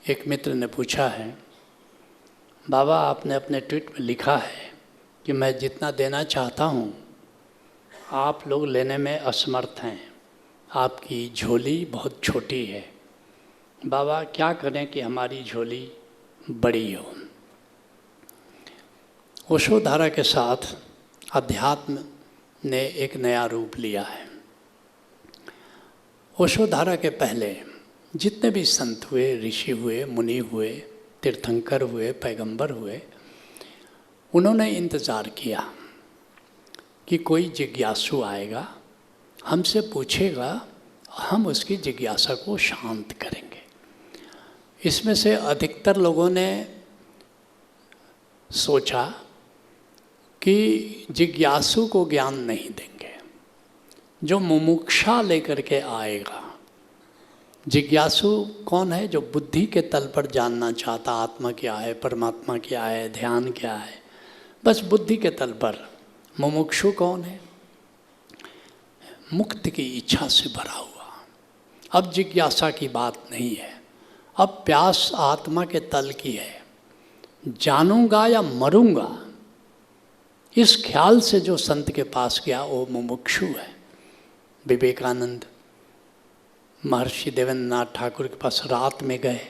एक मित्र ने पूछा है, बाबा आपने अपने ट्वीट में लिखा है कि मैं जितना देना चाहता हूँ आप लोग लेने में असमर्थ हैं, आपकी झोली बहुत छोटी है। बाबा क्या करें कि हमारी झोली बड़ी हो। ओशो धारा के साथ अध्यात्म ने एक नया रूप लिया है। ओशो धारा के पहले जितने भी संत हुए, ऋषि हुए, मुनि हुए, तीर्थंकर हुए, पैगंबर हुए, उन्होंने इंतज़ार किया कि कोई जिज्ञासु आएगा, हमसे पूछेगा, हम उसकी जिज्ञासा को शांत करेंगे। इसमें से अधिकतर लोगों ने सोचा कि जिज्ञासु को ज्ञान नहीं देंगे, जो मुमुक्षा लेकर के आएगा। जिज्ञासु कौन है? जो बुद्धि के तल पर जानना चाहता, आत्मा क्या है, परमात्मा क्या है, ध्यान क्या है, बस बुद्धि के तल पर। मुमुक्षु कौन है? मुक्ति की इच्छा से भरा हुआ। अब जिज्ञासा की बात नहीं है, अब प्यास आत्मा के तल की है। जानूंगा या मरूंगा, इस ख्याल से जो संत के पास गया वो मुमुक्षु है। विवेकानंद महर्षि देवेंद्रनाथ ठाकुर के पास रात में गए,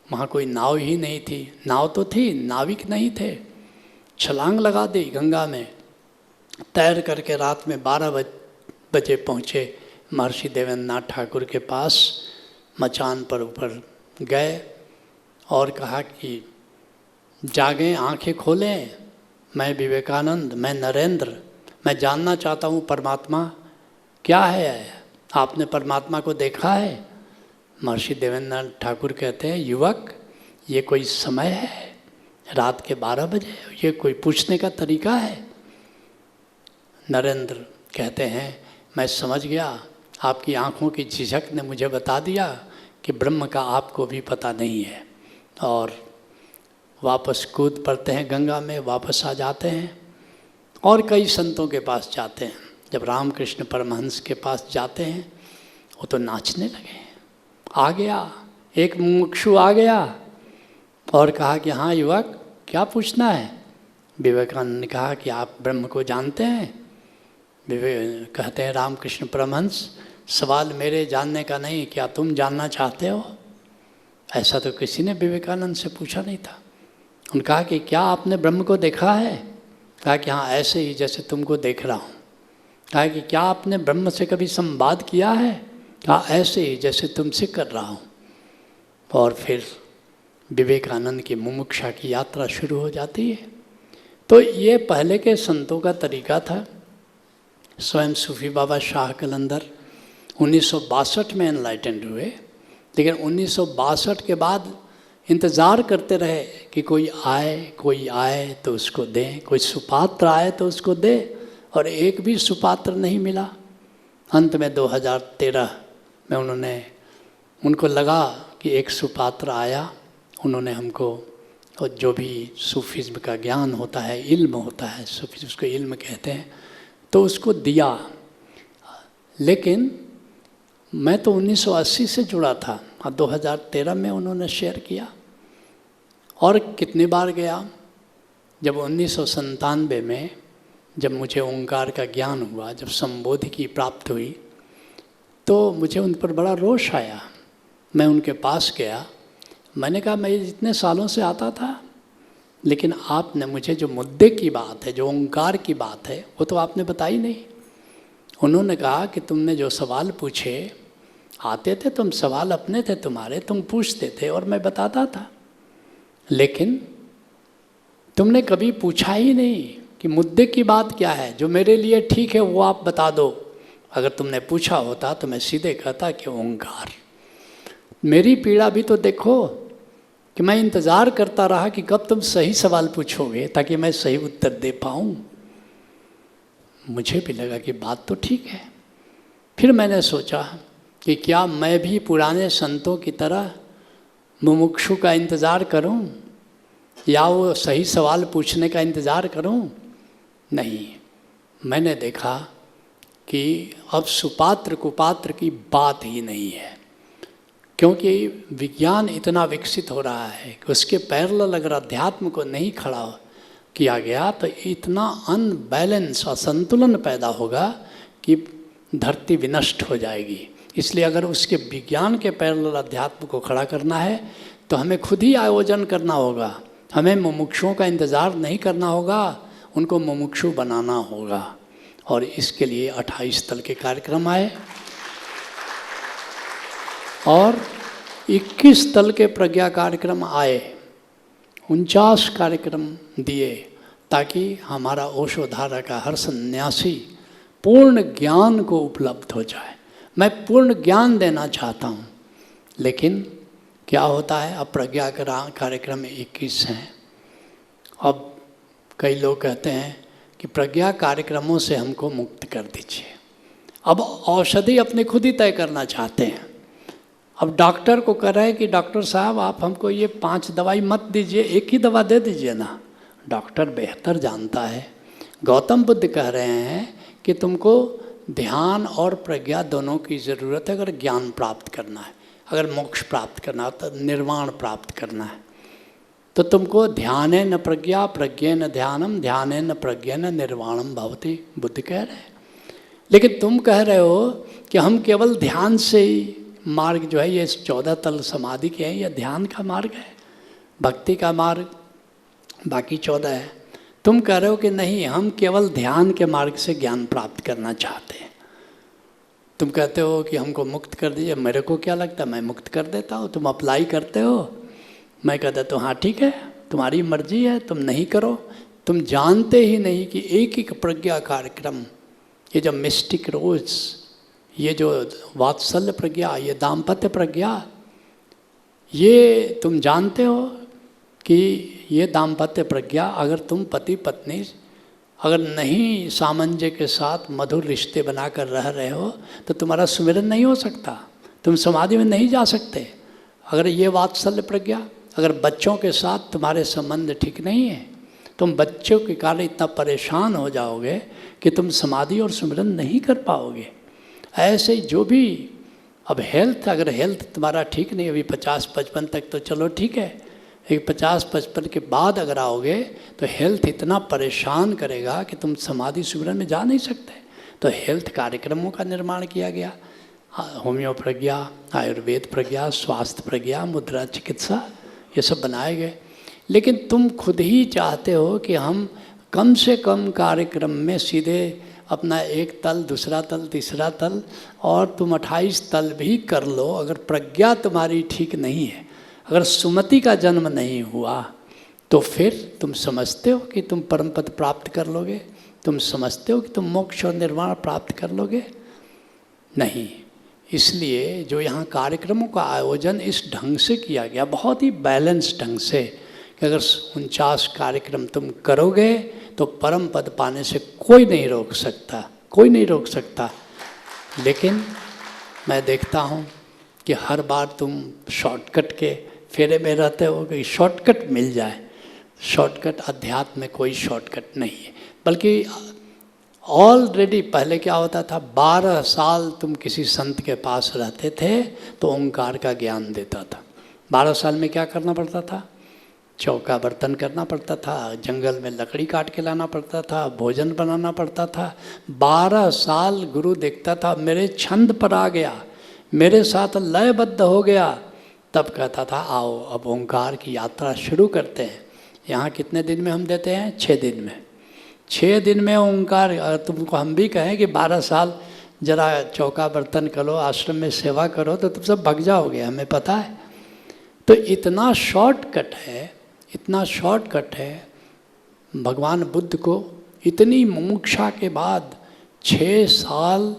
वहाँ कोई नाव ही नहीं थी। नाव तो थी, नाविक नहीं थे। छलांग लगा दी गंगा में, तैर करके रात में 12 बजे पहुँचे महर्षि देवेंद्रनाथ ठाकुर के पास। मचान पर ऊपर गए और कहा कि जागें, आंखें खोलें, मैं विवेकानंद, मैं नरेंद्र, मैं जानना चाहता हूँ परमात्मा क्या है, आपने परमात्मा को देखा है? महर्षि देवेंद्रनाथ ठाकुर कहते हैं, युवक ये कोई समय है? रात के 12 बजे ये कोई पूछने का तरीका है? नरेंद्र कहते हैं, मैं समझ गया, आपकी आँखों की झिझक ने मुझे बता दिया कि ब्रह्म का आपको भी पता नहीं है। और वापस कूद पड़ते हैं गंगा में, वापस आ जाते हैं और कई संतों के पास जाते हैं। जब रामकृष्ण परमहंस के पास जाते हैं, वो तो नाचने लगे। आ गया एक मुमुक्षु, आ गया और कहा कि हाँ युवक, क्या पूछना है? विवेकानंद ने कहा कि आप ब्रह्म को जानते हैं? कहते हैं रामकृष्ण परमहंस, सवाल मेरे जानने का नहीं, क्या तुम जानना चाहते हो? ऐसा तो किसी ने विवेकानंद से पूछा नहीं था। उन्होंने कहा कि क्या आपने ब्रह्म को देखा है? कहा कि हाँ, ऐसे ही जैसे तुमको देख रहा हूँ। कहा कि क्या आपने ब्रह्म से कभी संवाद किया है? कहा ऐसे ही जैसे तुमसे कर रहा हूँ। और फिर विवेकानंद की मुमुक्षा की यात्रा शुरू हो जाती है। तो ये पहले के संतों का तरीका था। स्वयं सूफी बाबा शाह कलंदर 1962 में एनलाइटेंड हुए, लेकिन 1962 के बाद इंतज़ार करते रहे कि कोई आए तो उसको दें, कोई सुपात्र आए तो उसको दे, और एक भी सुपात्र नहीं मिला। अंत में 2013 में उनको लगा कि एक सुपात्र आया। उन्होंने हमको, और जो भी सूफीज़्म का ज्ञान होता है, इल्म होता है, सूफी उसको इल्म कहते हैं, तो उसको दिया। लेकिन मैं तो 1980 से जुड़ा था और 2013 में उन्होंने शेयर किया। और कितनी बार गया। जब 1997 में जब मुझे ओंकार का ज्ञान हुआ, जब संबोधि की प्राप्त हुई, तो मुझे उन पर बड़ा रोष आया। मैं उनके पास गया, मैंने कहा मैं इतने सालों से आता था, लेकिन आपने मुझे जो मुद्दे की बात है, जो ओंकार की बात है, वो तो आपने बताई नहीं। उन्होंने कहा कि तुमने जो सवाल पूछे, आते थे तुम, सवाल अपने थे तुम्हारे, तुम पूछते थे और मैं बताता था, लेकिन तुमने कभी पूछा ही नहीं कि मुद्दे की बात क्या है, जो मेरे लिए ठीक है वो आप बता दो। अगर तुमने पूछा होता तो मैं सीधे कहता कि ओंकार। मेरी पीड़ा भी तो देखो कि मैं इंतज़ार करता रहा कि कब तुम सही सवाल पूछोगे ताकि मैं सही उत्तर दे पाऊँ। मुझे भी लगा कि बात तो ठीक है। फिर मैंने सोचा कि क्या मैं भी पुराने संतों की तरह मुमुक्षु का इंतज़ार करूं, या वो सही सवाल पूछने का इंतज़ार करूं? नहीं, मैंने देखा कि अब सुपात्र कुपात्र की बात ही नहीं है, क्योंकि विज्ञान इतना विकसित हो रहा है कि उसके पैरेलल अगर अध्यात्म को नहीं खड़ा किया गया तो इतना अनबैलेंस, असंतुलन पैदा होगा कि धरती विनष्ट हो जाएगी। इसलिए अगर उसके विज्ञान के पैरेलल अध्यात्म को खड़ा करना है तो हमें खुद ही आयोजन करना होगा। हमें मुमुक्षुओं का इंतज़ार नहीं करना होगा, उनको मुमुक्षु बनाना होगा। और इसके लिए 28 तल के कार्यक्रम आए और 21 तल के प्रज्ञा कार्यक्रम आए, 49 कार्यक्रम दिए, ताकि हमारा ओशोधारा का हर सन्यासी पूर्ण ज्ञान को उपलब्ध हो जाए। मैं पूर्ण ज्ञान देना चाहता हूँ, लेकिन क्या होता है, अब प्रज्ञा कार्यक्रम 21 हैं। अब कई लोग कहते हैं कि प्रज्ञा कार्यक्रमों से हमको मुक्त कर दीजिए। अब औषधि अपने खुद ही तय करना चाहते हैं। अब डॉक्टर को कह रहे हैं कि डॉक्टर साहब आप हमको ये 5 दवाई मत दीजिए, एक ही दवा दे दीजिए ना। डॉक्टर बेहतर जानता है। गौतम बुद्ध कह रहे हैं कि तुमको ध्यान और प्रज्ञा दोनों की ज़रूरत है अगर ज्ञान प्राप्त करना है, अगर मोक्ष प्राप्त करना है, तो निर्वाण प्राप्त करना है। तो तुमको ध्यानेन प्रज्ञा प्रज्ञेन ध्यानम ध्यानेन प्रज्ञेन निर्वाणम भवति, बुद्ध कह रहे हैं। लेकिन तुम कह रहे हो कि हम केवल ध्यान से ही मार्ग जो है, ये 14 तल समाधि के हैं, यह ध्यान का मार्ग है, भक्ति का मार्ग बाकी 14 है। तुम कह रहे हो कि नहीं, हम केवल ध्यान के मार्ग से ज्ञान प्राप्त करना चाहते हैं। तुम कहते हो कि हमको मुक्त कर दीजिए। मेरे को क्या लगता है, मैं मुक्त कर देता हूँ, तुम अप्लाई करते हो, मैं कह देता हूँ हाँ ठीक है, तुम्हारी मर्जी है, तुम नहीं करो। तुम जानते ही नहीं कि एक एक प्रज्ञा कार्यक्रम, ये जो मिस्टिक रोज, ये जो वात्सल्य प्रज्ञा, ये दाम्पत्य प्रज्ञा, ये तुम जानते हो कि ये दाम्पत्य प्रज्ञा अगर तुम पति पत्नी अगर नहीं सामंजस्य के साथ मधुर रिश्ते बनाकर रह रहे हो तो तुम्हारा सुमिरन नहीं हो सकता, तुम समाधि में नहीं जा सकते। अगर ये वात्सल्य प्रज्ञा, अगर बच्चों के साथ तुम्हारे संबंध ठीक नहीं है, तुम बच्चों के कारण इतना परेशान हो जाओगे कि तुम समाधि और सुमिरन नहीं कर पाओगे। ऐसे जो भी, अब हेल्थ, अगर हेल्थ तुम्हारा ठीक नहीं, अभी 50-55 तक तो चलो ठीक है, एक 50-55 के बाद अगर आओगे तो हेल्थ इतना परेशान करेगा कि तुम समाधि सुमिरन में जा नहीं सकते। तो हेल्थ कार्यक्रमों का निर्माण किया गया, होम्यो प्रज्ञा, आयुर्वेद प्रज्ञा, स्वास्थ्य प्रज्ञा, मुद्रा चिकित्सा, ये सब बनाए गए। लेकिन तुम खुद ही चाहते हो कि हम कम से कम कार्यक्रम में सीधे अपना एक तल, दूसरा तल, तीसरा तल, और तुम 28 तल भी कर लो। अगर प्रज्ञा तुम्हारी ठीक नहीं है, अगर सुमति का जन्म नहीं हुआ, तो फिर तुम समझते हो कि तुम परम पद प्राप्त कर लोगे? तुम समझते हो कि तुम मोक्ष और निर्वाण प्राप्त कर लोगे? नहीं। इसलिए जो यहाँ कार्यक्रमों का आयोजन इस ढंग से किया गया, बहुत ही बैलेंस ढंग से, कि अगर 49 कार्यक्रम तुम करोगे तो परम पद पाने से कोई नहीं रोक सकता, कोई नहीं रोक सकता। लेकिन मैं देखता हूँ कि हर बार तुम शॉर्टकट के फेरे में रहते हो कि शॉर्टकट मिल जाए। शॉर्टकट, अध्यात्म में कोई शॉर्टकट नहीं है, बल्कि ऑलरेडी पहले क्या होता था, 12 साल तुम किसी संत के पास रहते थे तो ओंकार का ज्ञान देता था। 12 साल में क्या करना पड़ता था? चौका बर्तन करना पड़ता था, जंगल में लकड़ी काट के लाना पड़ता था, भोजन बनाना पड़ता था। 12 साल गुरु देखता था, मेरे छंद पर आ गया, मेरे साथ लयबद्ध हो गया, तब कहता था आओ अब ओंकार की यात्रा शुरू करते हैं। यहाँ कितने दिन में हम देते हैं? 6 दिन में। 6 दिन में ओंकार। अगर तुमको हम भी कहें कि 12 साल जरा चौका बर्तन करो, आश्रम में सेवा करो, तो तुम सब भग जाओगे, हमें पता है। तो इतना शॉर्टकट है, इतना शॉर्टकट है। भगवान बुद्ध को इतनी मुमुक्षा के बाद 6 साल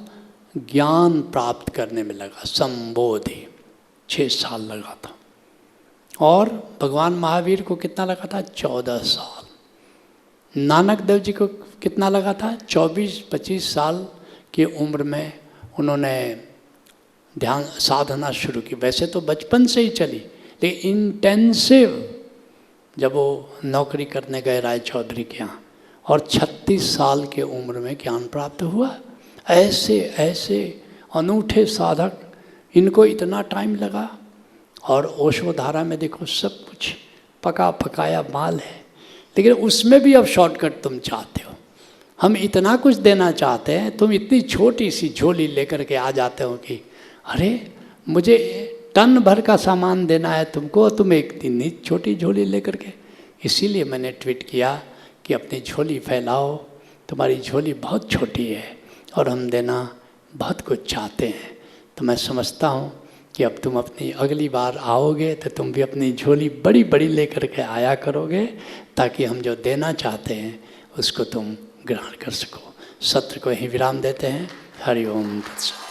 ज्ञान प्राप्त करने में लगा, संबोधि 6 साल लगा था। और भगवान महावीर को कितना लगा था? 14 साल। नानक देव जी को कितना लगा था? 24-25 साल की उम्र में उन्होंने ध्यान साधना शुरू की। वैसे तो बचपन से ही चली, लेकिन इंटेंसिव जब वो नौकरी करने गए राय चौधरी के यहाँ, और 36 साल के उम्र में ज्ञान प्राप्त हुआ। ऐसे ऐसे अनूठे साधक, इनको इतना टाइम लगा। और ओशोधारा में देखो सब कुछ पका पकाया माल है, लेकिन उसमें भी अब शॉर्टकट तुम चाहते हो। हम इतना कुछ देना चाहते हैं, तुम इतनी छोटी सी झोली लेकर के आ जाते हो कि अरे मुझे टन भर का सामान देना है तुमको, तुम एक इतनी छोटी झोली लेकर के। इसीलिए मैंने ट्वीट किया कि अपनी झोली फैलाओ, तुम्हारी झोली बहुत छोटी है और हम देना बहुत कुछ चाहते हैं। तो मैं समझता हूँ कि अब तुम अपनी अगली बार आओगे तो तुम भी अपनी झोली बड़ी बड़ी लेकर के आया करोगे, ताकि हम जो देना चाहते हैं उसको तुम ग्रहण कर सको। सत्र को यहीं विराम देते हैं। हरि ओम तत्सत।